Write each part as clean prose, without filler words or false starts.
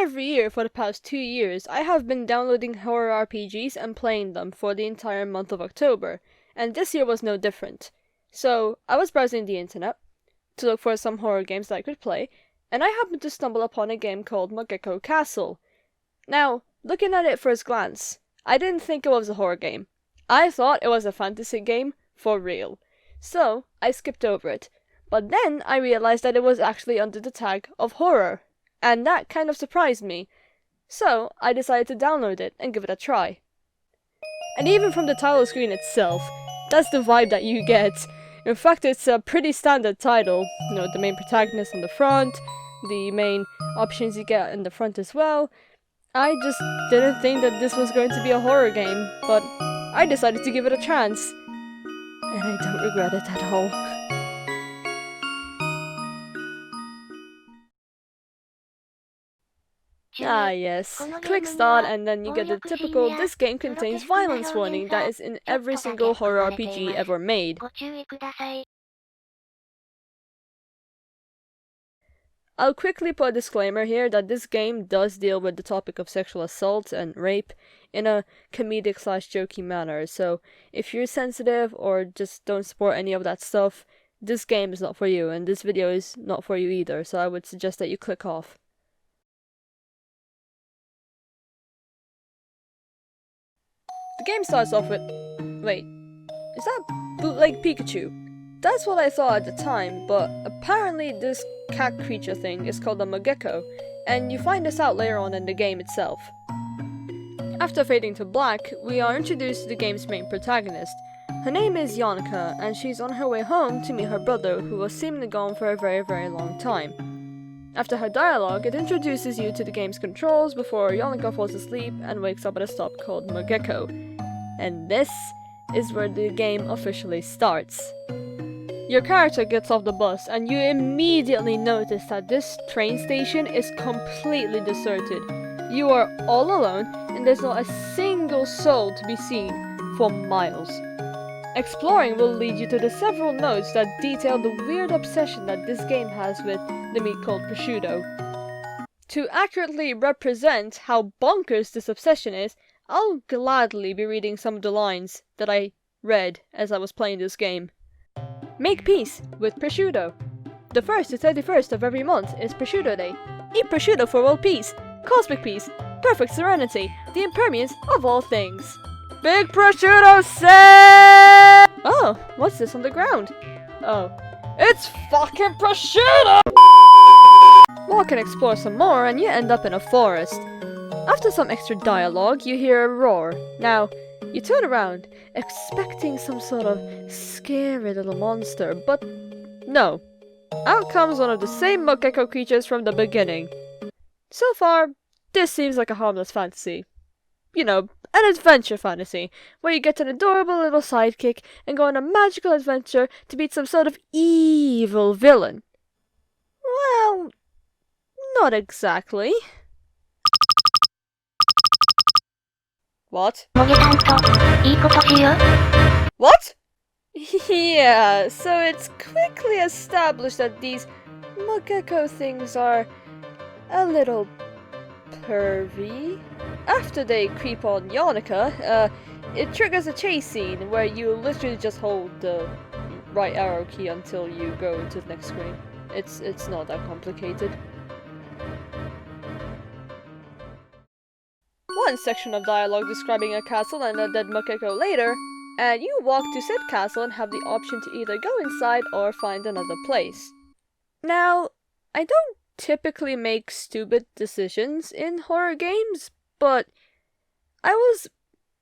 every year for the past 2 years, I have been downloading horror RPGs and playing them for the entire month of October, and this year was no different. So, I was browsing the internet to look for some horror games that I could play, and I happened to stumble upon a game called Mogeko Castle. Now, looking at it at first glance, I didn't think it was a horror game. I thought it was a fantasy game for real. So, I skipped over it. But then I realized that it was actually under the tag of horror, and that kind of surprised me. So, I decided to download it and give it a try. And even from the title screen itself, that's the vibe that you get. In fact, it's a pretty standard title. You know, the main protagonist on the front, the main options you get in the front as well. I just didn't think that this was going to be a horror game, but I decided to give it a chance. And I don't regret it at all. Ah yes, click start and then you get the typical "this game contains violence" warning that is in every single horror RPG ever made. I'll quickly put a disclaimer here that this game does deal with the topic of sexual assault and rape in a comedic/jokey manner, so if you're sensitive or just don't support any of that stuff, this game is not for you, and this video is not for you either, so I would suggest that you click off. The game starts off with... wait, is that bootleg Pikachu? That's what I thought at the time, but apparently this cat creature thing is called a Mogeko, and you find this out later on in the game itself. After fading to black, we are introduced to the game's main protagonist. Her name is Yonika, and she's on her way home to meet her brother, who was seemingly gone for a very long time. After her dialogue, it introduces you to the game's controls before Yonika falls asleep and wakes up at a stop called Mogeko. And this is where the game officially starts. Your character gets off the bus and you immediately notice that this train station is completely deserted. You are all alone and there's not a single soul to be seen for miles. Exploring will lead you to the several notes that detail the weird obsession that this game has with the meat called prosciutto. To accurately represent how bonkers this obsession is, I'll gladly be reading some of the lines that I read as I was playing this game. Make peace with prosciutto. The 1st to 31st of every month is prosciutto day. Eat prosciutto for world peace, cosmic peace, perfect serenity, the impermanence of all things. Big prosciutto say! Oh, what's this on the ground? Oh, it's fucking prosciutto! Walk and explore some more and you end up in a forest. After some extra dialogue, you hear a roar. Now, you turn around, expecting some sort of scary little monster, but no. Out comes one of the same Mogeko creatures from the beginning. So far, this seems like a harmless fantasy. You know, an adventure fantasy, where you get an adorable little sidekick and go on a magical adventure to beat some sort of evil villain. Well, not exactly. What? What? Yeah, so it's quickly established that these Mogeko things are a little pervy. After they creep on Yonika, it triggers a chase scene where you literally just hold the right arrow key until you go to the next screen. It's not that complicated. One section of dialogue describing a castle and a dead Mogeko later, and you walk to said castle and have the option to either go inside or find another place. Now, I don't typically make stupid decisions in horror games, but I was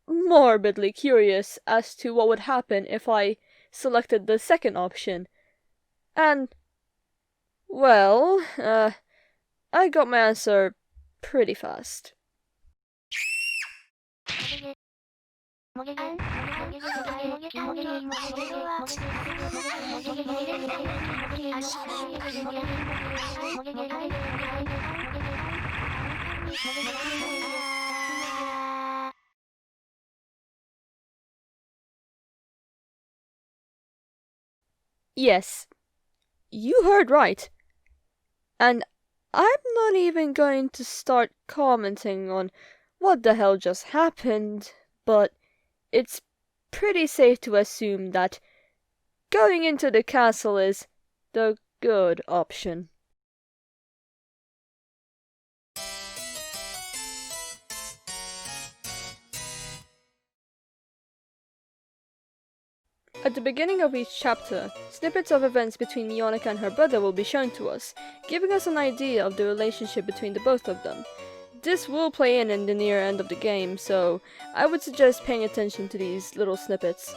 morbidly curious as to what would happen if I selected the second option. And, well, I got my answer pretty fast. Yes, you heard right. And I'm not even going to start commenting on what the hell just happened, but it's pretty safe to assume that going into the castle is the good option. At the beginning of each chapter, snippets of events between Mionica and her brother will be shown to us, giving us an idea of the relationship between the both of them. This will play in the near end of the game, so I would suggest paying attention to these little snippets.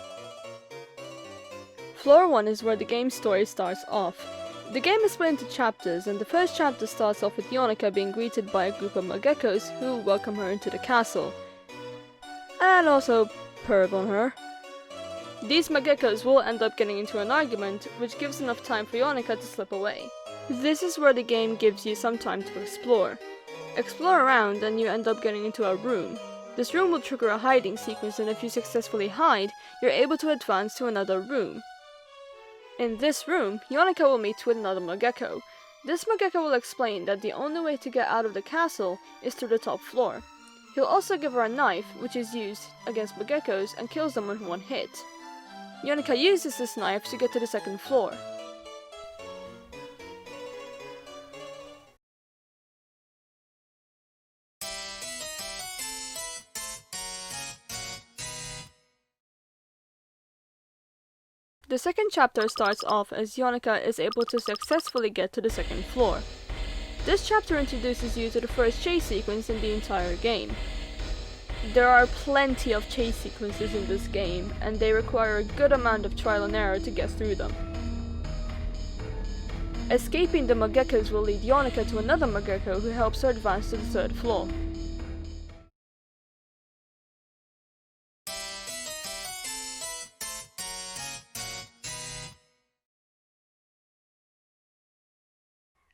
Floor 1 is where the game's story starts off. The game is split into chapters, and the first chapter starts off with Mionica being greeted by a group of Mogekos who welcome her into the castle. And also perv on her. These Mogekos will end up getting into an argument, which gives enough time for Mionica to slip away. This is where the game gives you some time to explore. Explore around and you end up getting into a room. This room will trigger a hiding sequence, and if you successfully hide, you're able to advance to another room. In this room, Mionica will meet with another Mogeko. This Mogeko will explain that the only way to get out of the castle is through the top floor. He'll also give her a knife, which is used against Mogekos and kills them with one hit. Mionica uses this knife to get to the second floor. The second chapter starts off as Mionica is able to successfully get to the second floor. This chapter introduces you to the first chase sequence in the entire game. There are plenty of chase sequences in this game, and they require a good amount of trial and error to get through them. Escaping the Mogekos will lead Mionica to another Mogeko who helps her advance to the third floor.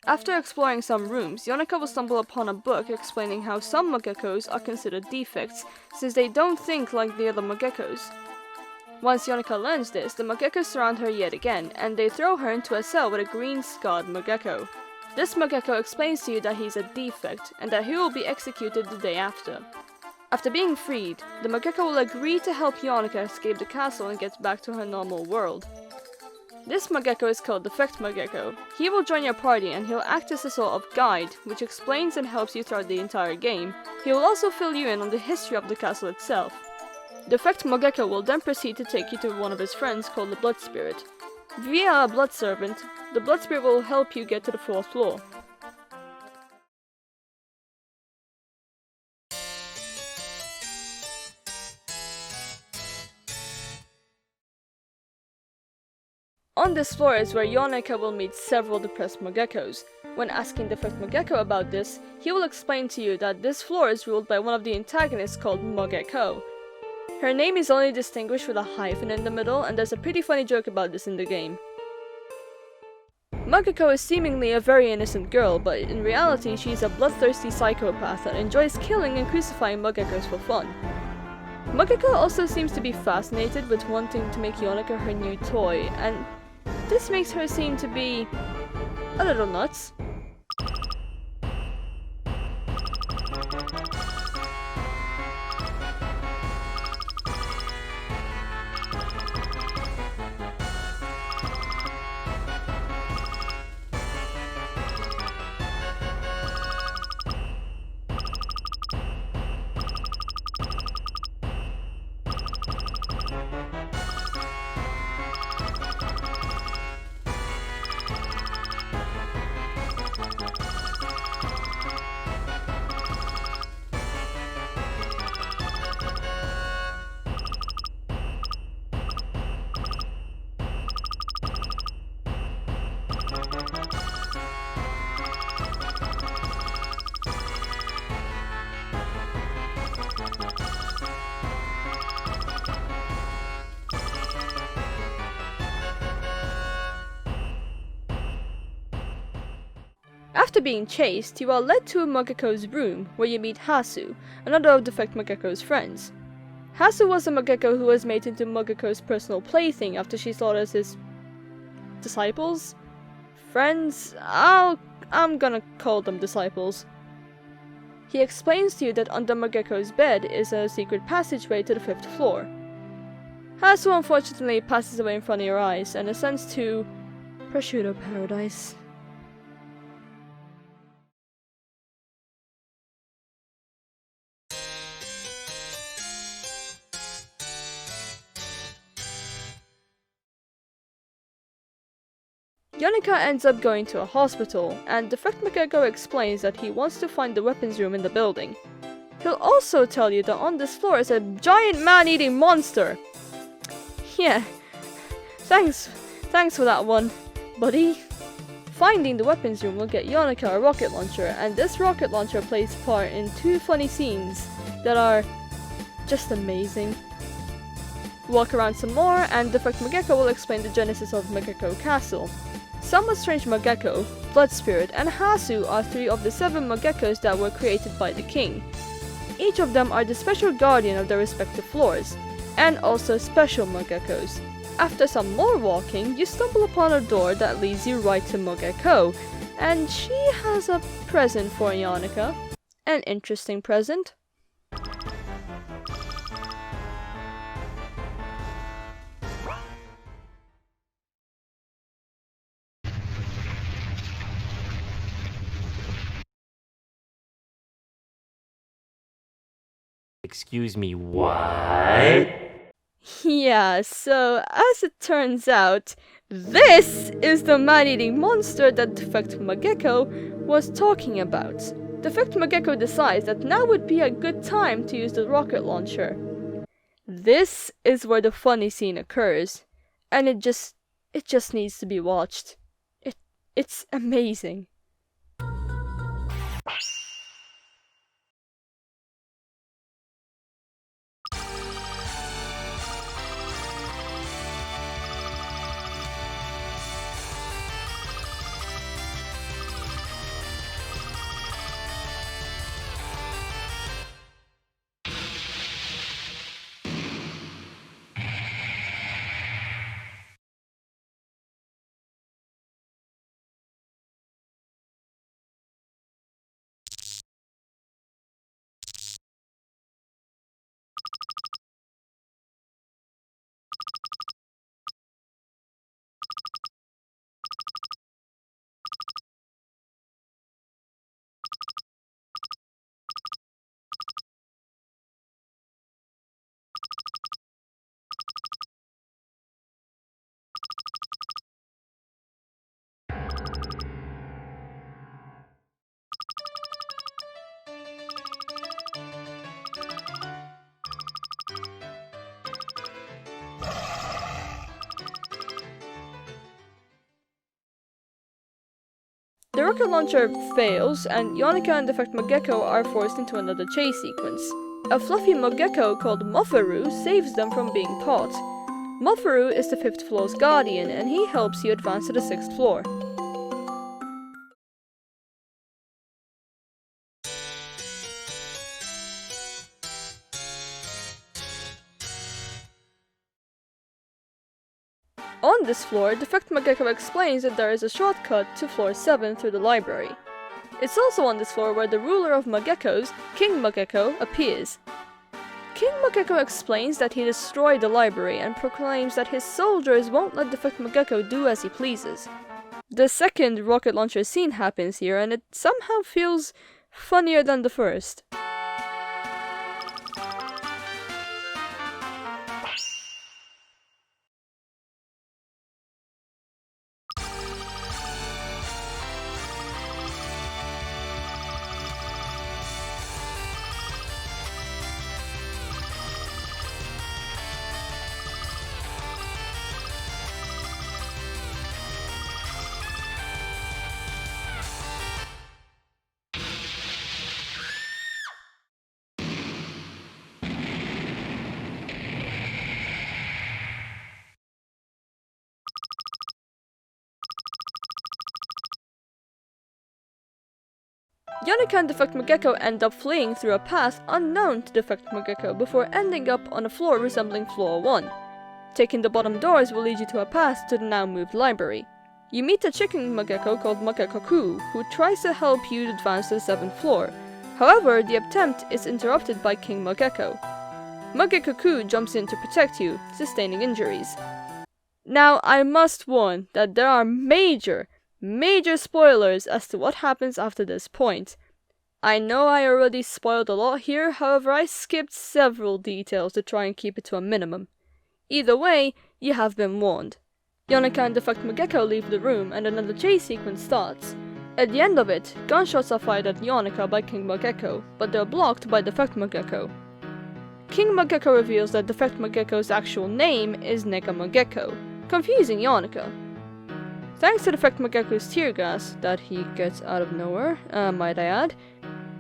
After exploring some rooms, Mionica will stumble upon a book explaining how some Mogekos are considered defects, since they don't think like the other Mogekos. Once Mionica learns this, the Mogekos surround her yet again, and they throw her into a cell with a green-scarred Mogeko. This Mogeko explains to you that he's a defect, and that he will be executed the day after. After being freed, the Mogeko will agree to help Mionica escape the castle and get back to her normal world. This Mogeko is called Defect Mogeko. He will join your party and he'll act as a sort of guide, which explains and helps you throughout the entire game. He will also fill you in on the history of the castle itself. Defect Mogeko will then proceed to take you to one of his friends called the Blood Spirit. Via a Blood Servant, the Blood Spirit will help you get to the 4th floor. On this floor is where Mionica will meet several depressed Mogekos. When asking Defect Mogeko about this, he will explain to you that this floor is ruled by one of the antagonists called Mogeko. Her name is only distinguished with a hyphen in the middle, and there's a pretty funny joke about this in the game. Mogeko is seemingly a very innocent girl, but in reality she's a bloodthirsty psychopath that enjoys killing and crucifying Mogekos for fun. Mogeko also seems to be fascinated with wanting to make Mionica her new toy, and this makes her seem to be a little nuts. After being chased, you are led to a Mogeko's room, where you meet Hasu, another of Defect Mogeko's friends. Hasu was a Mogeko who was made into Mogeko's personal plaything after she slaughtered his disciples? Friends? I'll I'm gonna call them disciples. He explains to you that under Mogeko's bed is a secret passageway to the 5th floor. Hasu unfortunately passes away in front of your eyes and ascends to prosciutto paradise. Yonika ends up going to a hospital, and Defect Mogeko explains that he wants to find the weapons room in the building. He'll also tell you that on this floor is a giant man-eating monster! Yeah, thanks for that one, buddy. Finding the weapons room will get Yonika a rocket launcher, and this rocket launcher plays part in 2 funny scenes that are just amazing. Walk around some more, and Defect Mogeko will explain the genesis of Mogeko Castle. Somewhat Strange Mogeko, Blood Spirit, and Hasu are 3 of the 7 Mogekos that were created by the king. Each of them are the special guardian of their respective floors, and also special Mogekos. After some more walking, you stumble upon a door that leads you right to Mogeko, and she has a present for Yonika. An interesting present. Excuse me, what? Yeah, so as it turns out, this is the man-eating monster that Defect Mogeko was talking about. Defect Mogeko decides that now would be a good time to use the rocket launcher. This is where the funny scene occurs, and it just needs to be watched. It's amazing. The rocket launcher fails, and Yonika and Defect Mogeko are forced into another chase sequence. A fluffy Mogeko called Muffaru saves them from being caught. Muffaru is the 5th floor's guardian, and he helps you advance to the 6th floor. On this floor, Defect Mogeko explains that there is a shortcut to floor 7 through the library. It's also on this floor where the ruler of Mogekos, King Mogeko, appears. King Mogeko explains that he destroyed the library and proclaims that his soldiers won't let Defect Mogeko do as he pleases. The second rocket launcher scene happens here, and it somehow feels funnier than the first. Yonika and Defect Mogeko end up fleeing through a path unknown to Defect Mogeko before ending up on a floor resembling floor 1. Taking the bottom doors will lead you to a path to the now moved library. You meet a chicken Mogeko called Mogeko, who tries to help you advance to the 7th floor. However, the attempt is interrupted by King Mogeko. Mogeko jumps in to protect you, sustaining injuries. Now, I must warn that there are major spoilers as to what happens after this point. I know I already spoiled a lot here, however I skipped several details to try and keep it to a minimum. Either way, you have been warned. Yonika and Defect Mogeko leave the room and another chase sequence starts. At the end of it, gunshots are fired at Yonika by King Mogeko, but they're blocked by Defect Mogeko. King Mogeko reveals that Defect Mogeko's actual name is Nega Mogeko, confusing Yonika. Thanks to Defect Mogeko's tear gas, that he gets out of nowhere, might I add,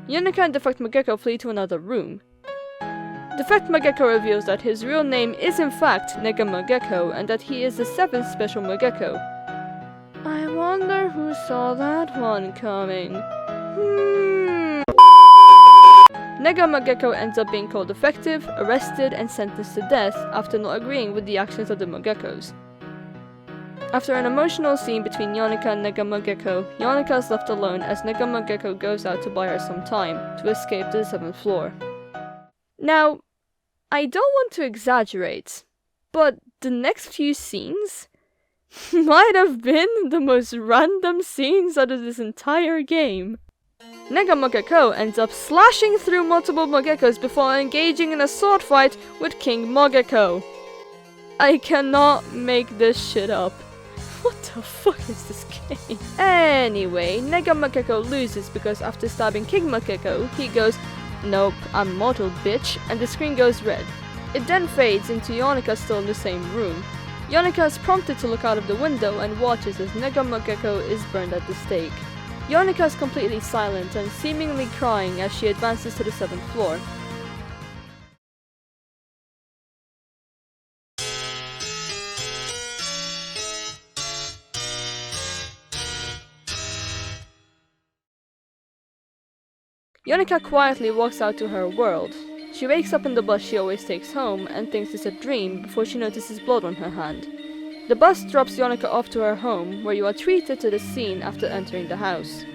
Yonika and Defect Mogeko flee to another room. Defect Mogeko reveals that his real name is in fact Nega Mogeko and that he is the 7th special Mogeko. I wonder who saw that one coming. Nega Mogeko ends up being called defective, arrested, and sentenced to death after not agreeing with the actions of the Mogekos. After an emotional scene between Yonika and Nega Mogeko, Yonika is left alone as Nega Mogeko goes out to buy her some time to escape to the 7th floor. Now, I don't want to exaggerate, but the next few scenes might have been the most random scenes out of this entire game. Nega Mogeko ends up slashing through multiple Mogekos before engaging in a sword fight with King Mogeko. I cannot make this shit up. What the fuck is this game? Anyway, Nega Mogeko loses because after stabbing King Mogeko, he goes, "Nope, I'm mortal, bitch," and the screen goes red. It then fades into Yonika still in the same room. Yonika is prompted to look out of the window and watches as Nega Mogeko is burned at the stake. Yonika is completely silent and seemingly crying as she advances to the 7th floor. Yonika quietly walks out to her world. She wakes up in the bus she always takes home and thinks it's a dream before she notices blood on her hand. The bus drops Yonika off to her home, where you are treated to the scene after entering the house.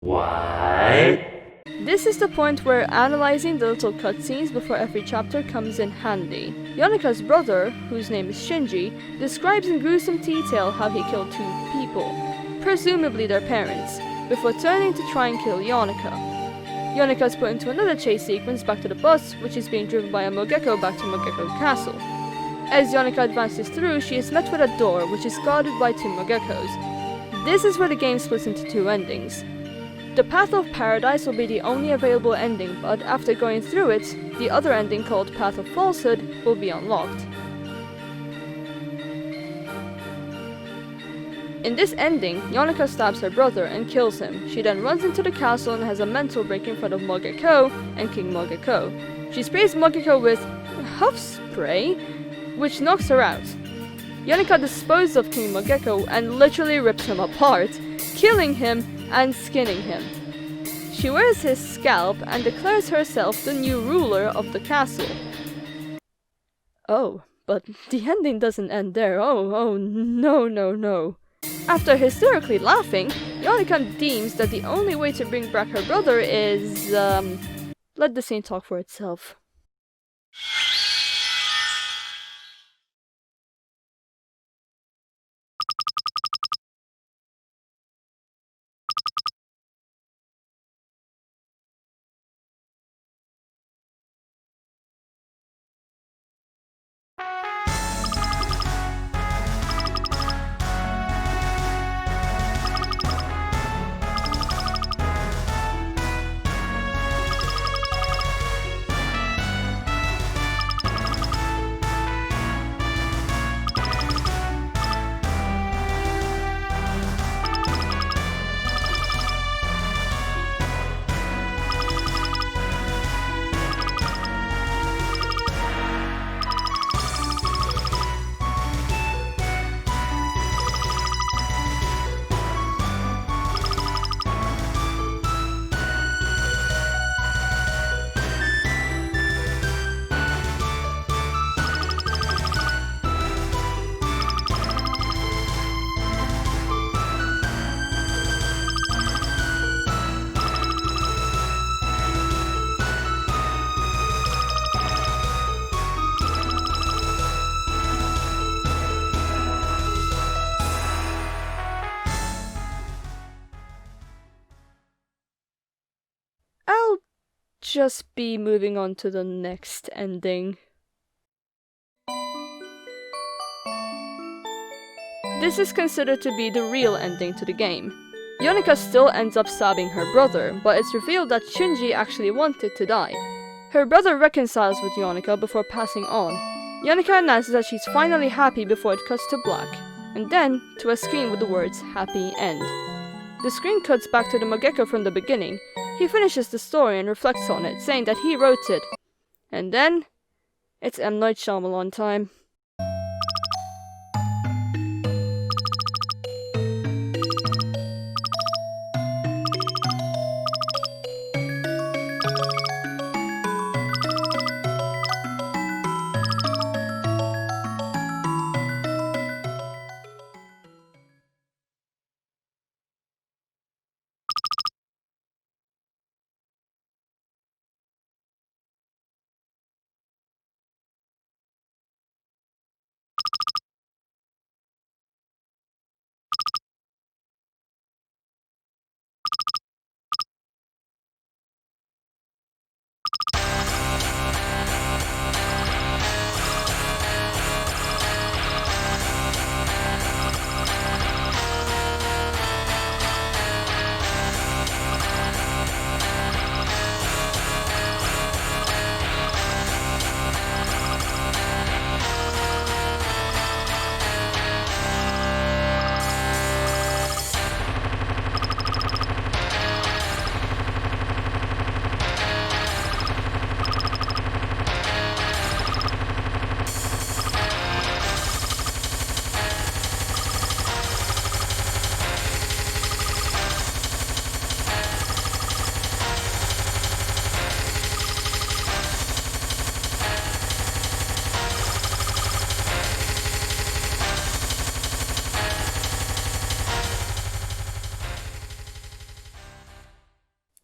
What? This is the point where analyzing the little cutscenes before every chapter comes in handy. Yonika's brother, whose name is Shinji, describes in gruesome detail how he killed 2 people, presumably their parents, before turning to try and kill Yonika. Yonika is put into another chase sequence back to the bus, which is being driven by a Mogeko back to Mogeko Castle. As Yonika advances through, she is met with a door, which is guarded by 2 Mogekos. This is where the game splits into 2 endings. The Path of Paradise will be the only available ending, but after going through it, the other ending called Path of Falsehood will be unlocked. In this ending, Yonika stabs her brother and kills him. She then runs into the castle and has a mental break in front of Mogeko and King Mogeko. She sprays Mogeko with huff spray, which knocks her out. Yonika disposes of King Mogeko and literally rips him apart, killing him and skinning him. She wears his scalp and declares herself the new ruler of the castle. Oh, but the ending doesn't end there. Oh, no. After hysterically laughing, Yonika deems that the only way to bring back her brother is, let the scene talk for itself. just be moving on to the next ending. This is considered to be the real ending to the game. Yonika still ends up stabbing her brother, but it's revealed that Shinji actually wanted to die. Her brother reconciles with Yonika before passing on. Yonika announces that she's finally happy before it cuts to black, and then to a screen with the words "Happy End." The screen cuts back to the Mogeko from the beginning. He finishes the story and reflects on it, saying that he wrote it. And then, it's M. Night Shyamalan time.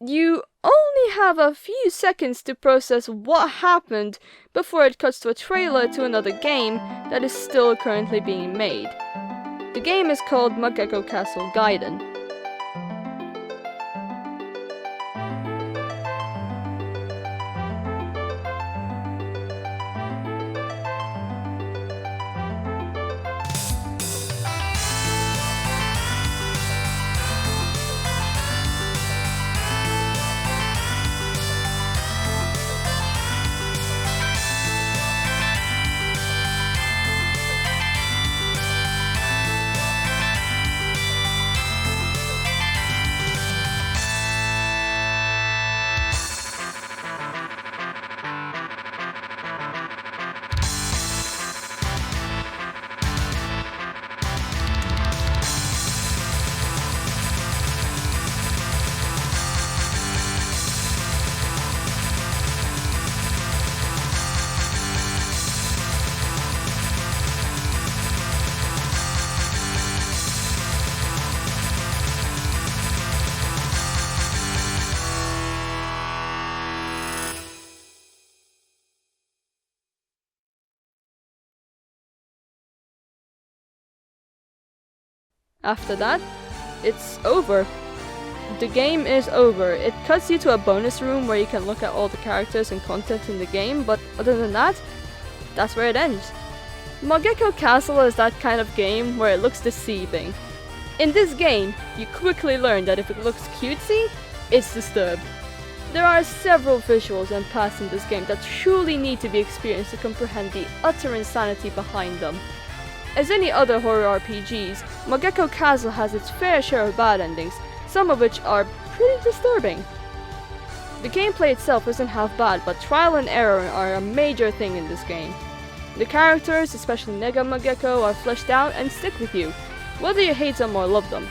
You only have a few seconds to process what happened before it cuts to a trailer to another game that is still currently being made. The game is called Mogeko Castle Gaiden. After that, it's over. The game is over. It cuts you to a bonus room where you can look at all the characters and content in the game, but other than that, that's where it ends. Mogeko Castle is that kind of game where it looks deceiving. In this game, you quickly learn that if it looks cutesy, it's disturbed. There are several visuals and paths in this game that truly need to be experienced to comprehend the utter insanity behind them. As any other horror RPGs, Mogeko Castle has its fair share of bad endings, some of which are pretty disturbing. The gameplay itself isn't half bad, but trial and error are a major thing in this game. The characters, especially Nega Mogeko, are fleshed out and stick with you, whether you hate them or love them.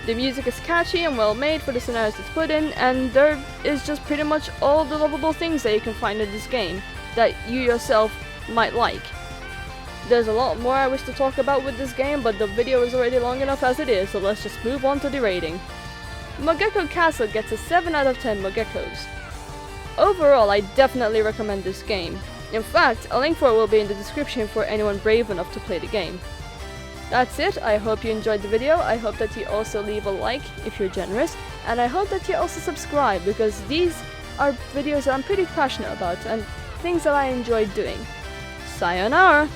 The music is catchy and well made for the scenarios it's put in, and there is just pretty much all the lovable things that you can find in this game that you yourself might like. There's a lot more I wish to talk about with this game, but the video is already long enough as it is, so let's just move on to the rating. Mogeko Castle gets a 7 out of 10 Mogekos. Overall, I definitely recommend this game. In fact, a link for it will be in the description for anyone brave enough to play the game. That's it. I hope you enjoyed the video. I hope that you also leave a like if you're generous, and I hope that you also subscribe, because these are videos that I'm pretty passionate about and things that I enjoy doing. Sayonara!